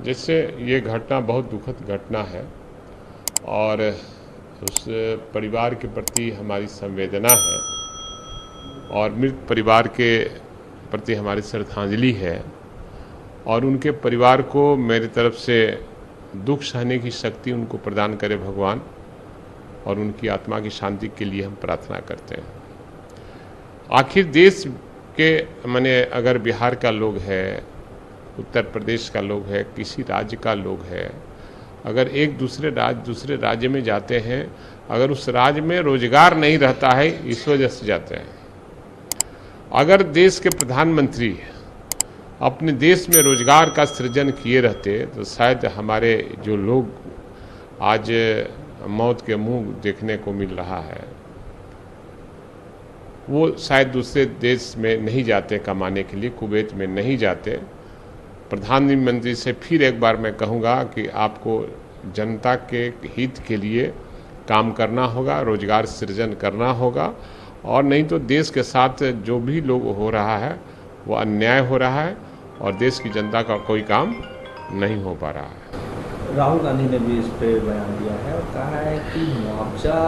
जैसे ये घटना बहुत दुखद घटना है और उस परिवार के प्रति हमारी संवेदना है और मृत परिवार के प्रति हमारी श्रद्धांजलि है और उनके परिवार को मेरी तरफ से दुख सहने की शक्ति उनको प्रदान करे भगवान और उनकी आत्मा की शांति के लिए हम प्रार्थना करते हैं। आखिर देश के माने अगर बिहार का लोग है, उत्तर प्रदेश का लोग है, किसी राज्य का लोग है, अगर एक दूसरे राज्य में जाते हैं, अगर उस राज्य में रोजगार नहीं रहता है इस वजह से जाते हैं। अगर देश के प्रधानमंत्री अपने देश में रोजगार का सृजन किए रहते तो शायद हमारे जो लोग आज मौत के मुंह देखने को मिल रहा है वो शायद दूसरे देश में नहीं जाते कमाने के लिए, कुवैत में नहीं जाते। प्रधानमंत्री से फिर एक बार मैं कहूँगा कि आपको जनता के हित के लिए काम करना होगा, रोजगार सृजन करना होगा और नहीं तो देश के साथ जो भी लोग हो रहा है वो अन्याय हो रहा है और देश की जनता का कोई काम नहीं हो पा रहा है। राहुल गांधी ने भी इस पे बयान दिया है और कहा है कि मुआवजा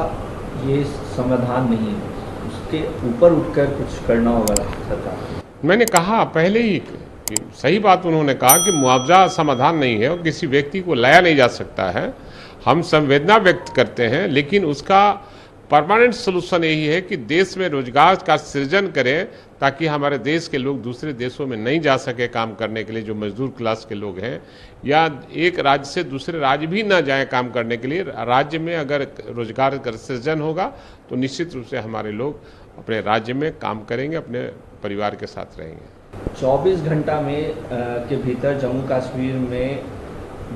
ये समाधान नहीं है, उसके ऊपर उठकर कुछ करना होगा सरकार। मैंने कहा पहले ही कि सही बात उन्होंने कहा कि मुआवजा समाधान नहीं है और किसी व्यक्ति को लाया नहीं जा सकता है। हम संवेदना व्यक्त करते हैं लेकिन उसका परमानेंट सोल्यूशन यही है कि देश में रोजगार का सृजन करें ताकि हमारे देश के लोग दूसरे देशों में नहीं जा सके काम करने के लिए, जो मजदूर क्लास के लोग हैं, या एक राज्य से दूसरे राज्य भी ना जाए काम करने के लिए। राज्य में अगर रोजगार का सृजन होगा तो निश्चित रूप से हमारे लोग अपने राज्य में काम करेंगे, अपने परिवार के साथ रहेंगे। 24 घंटा में के भीतर जम्मू कश्मीर में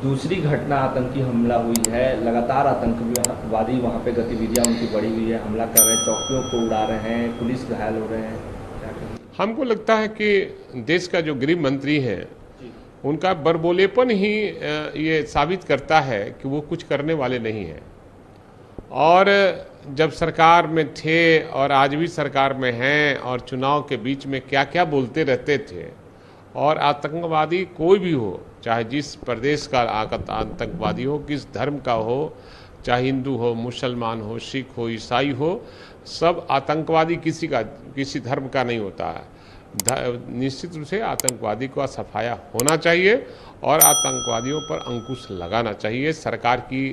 दूसरी घटना आतंकी हमला हुई है। लगातार आतंकवादी वहाँ पे गतिविधियाँ उनकी बढ़ी हुई है, हमला कर रहे हैं, चौकियों को उड़ा रहे हैं, पुलिस घायल हो रहे हैं। हमको लगता है कि देश का जो गृह मंत्री हैं उनका बरबोलेपन ही ये साबित करता है कि वो कुछ करने वाले नहीं हैं। और जब सरकार में थे और आज भी सरकार में हैं और चुनाव के बीच में क्या क्या बोलते रहते थे, और आतंकवादी कोई भी हो, चाहे जिस प्रदेश का आतंकवादी हो, किस धर्म का हो, चाहे हिंदू हो, मुसलमान हो, सिख हो, ईसाई हो, सब आतंकवादी किसी धर्म का नहीं होता है। निश्चित रूप से आतंकवादी को सफाया होना चाहिए और आतंकवादियों पर अंकुश लगाना चाहिए। सरकार की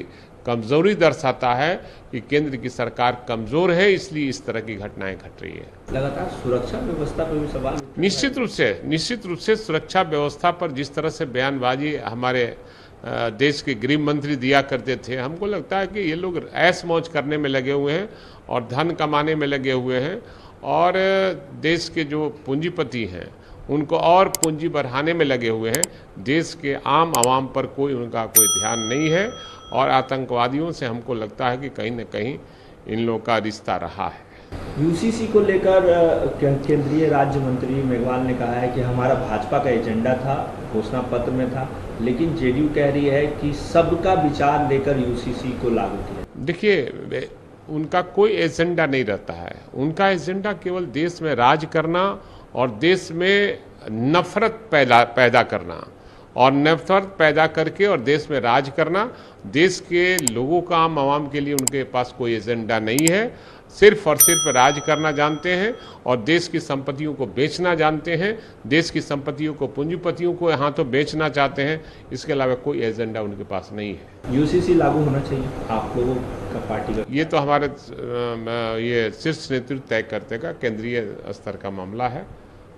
कमजोरी दर्शाता है कि केंद्र की सरकार कमजोर है, इसलिए इस तरह की घटनाएं घट रही है। लगातार सुरक्षा व्यवस्था पर भी सवाल। निश्चित रूप से सुरक्षा व्यवस्था पर जिस तरह से बयानबाजी हमारे देश के गृह मंत्री दिया करते थे, हमको लगता है कि ये लोग ऐश मौज करने में लगे हुए हैं और धन कमाने में लगे हुए हैं और देश के जो पूंजीपति हैं उनको और पूंजी बढ़ाने में लगे हुए हैं। देश के आम आवाम पर उनका कोई ध्यान नहीं है और आतंकवादियों से हमको लगता है कि कहीं न कहीं इन लोगों का रिश्ता रहा है। यूसीसी को लेकर केंद्रीय राज्य मंत्री मेघवाल ने कहा है कि हमारा भाजपा का एजेंडा था, घोषणा पत्र में था, लेकिन जेडीयू कह रही है कि सबका विचार लेकर यूसीसी को लागू किया। देखिए, उनका कोई एजेंडा नहीं रहता है। उनका एजेंडा केवल देश में राज करना और देश में नफरत पैदा करना और नफरत पैदा करके और देश में राज करना। देश के लोगों का, आम आवाम के लिए उनके पास कोई एजेंडा नहीं है। सिर्फ और सिर्फ राज करना जानते हैं और देश की संपत्तियों को बेचना जानते हैं, देश की संपत्तियों को पूंजीपतियों को यहाँ तो बेचना चाहते हैं। इसके अलावा कोई एजेंडा उनके पास नहीं है। यूसीसी लागू होना चाहिए आप लोगों का, पार्टी का? ये तो हमारे ये शीर्ष नेतृत्व तय करते का केंद्रीय स्तर का मामला है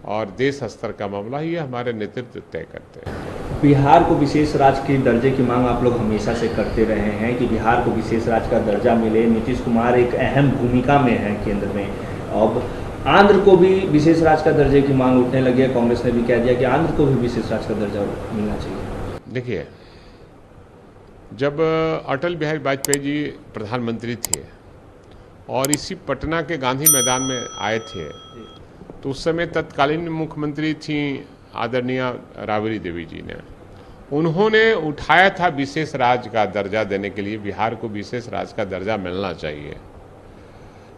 और देश स्तर का मामला ही हमारे नेतृत्व तय करते हैं। बिहार को विशेष राज्य के दर्जे की मांग आप लोग हमेशा से करते रहे हैं कि बिहार को विशेष राज्य का दर्जा मिले। नीतीश कुमार एक अहम भूमिका में है केंद्र में। अब आंध्र को भी विशेष राज्य का दर्जे की मांग उठने लगी है। कांग्रेस ने भी कह दिया कि आंध्र को भी विशेष राज्य का दर्जा मिलना चाहिए। देखिए, जब अटल बिहारी वाजपेयी जी प्रधानमंत्री थे और इसी पटना के गांधी मैदान में आए थे तो उस समय तत्कालीन मुख्यमंत्री थी आदरणीय राबड़ी देवी जी ने, उन्होंने उठाया था विशेष राज्य का दर्जा देने के लिए, बिहार को विशेष राज्य का दर्जा मिलना चाहिए।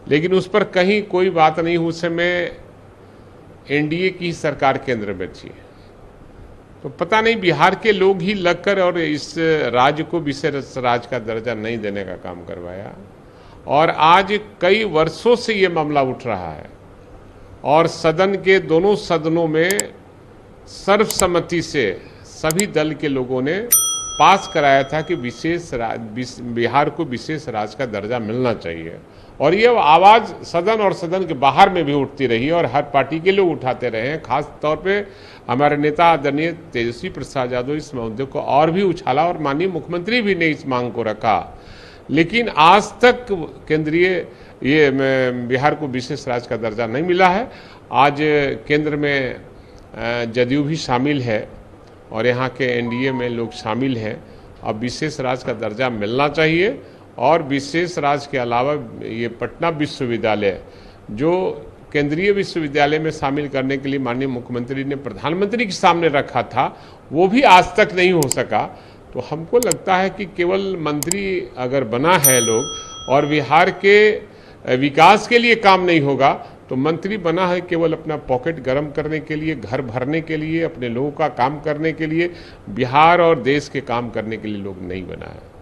लेकिन उस पर कहीं कोई बात नहीं। उस समय एनडीए की सरकार केंद्र में थी तो पता नहीं बिहार के लोग ही लगकर और इस राज्य को विशेष राज्य का दर्जा नहीं देने का काम करवाया। और आज कई वर्षों से ये मामला उठ रहा है और सदन के दोनों सदनों में सर्वसम्मति से सभी दल के लोगों ने पास कराया था कि बिहार को विशेष राज्य का दर्जा मिलना चाहिए। और ये आवाज़ सदन और सदन के बाहर में भी उठती रही और हर पार्टी के लोग उठाते रहे हैं। खास तौर पे हमारे नेता आदरणीय तेजस्वी प्रसाद यादव इस मुद्दे को और भी उछाला और माननीय मुख्यमंत्री भी ने इस मांग को रखा, लेकिन आज तक केंद्रीय ये बिहार को विशेष राज्य का दर्जा नहीं मिला है। आज केंद्र में जदयू भी शामिल है और यहाँ के एनडीए में लोग शामिल हैं। अब विशेष राज्य का दर्जा मिलना चाहिए और विशेष राज्य के अलावा ये पटना विश्वविद्यालय जो केंद्रीय विश्वविद्यालय में शामिल करने के लिए माननीय मुख्यमंत्री ने प्रधानमंत्री के सामने रखा था, वो भी आज तक नहीं हो सका। तो हमको लगता है कि केवल मंत्री अगर बना है लोग और बिहार के विकास के लिए काम नहीं होगा तो मंत्री बना है केवल अपना पॉकेट गर्म करने के लिए, घर भरने के लिए, अपने लोगों का काम करने के लिए, बिहार और देश के काम करने के लिए लोग नहीं बना है।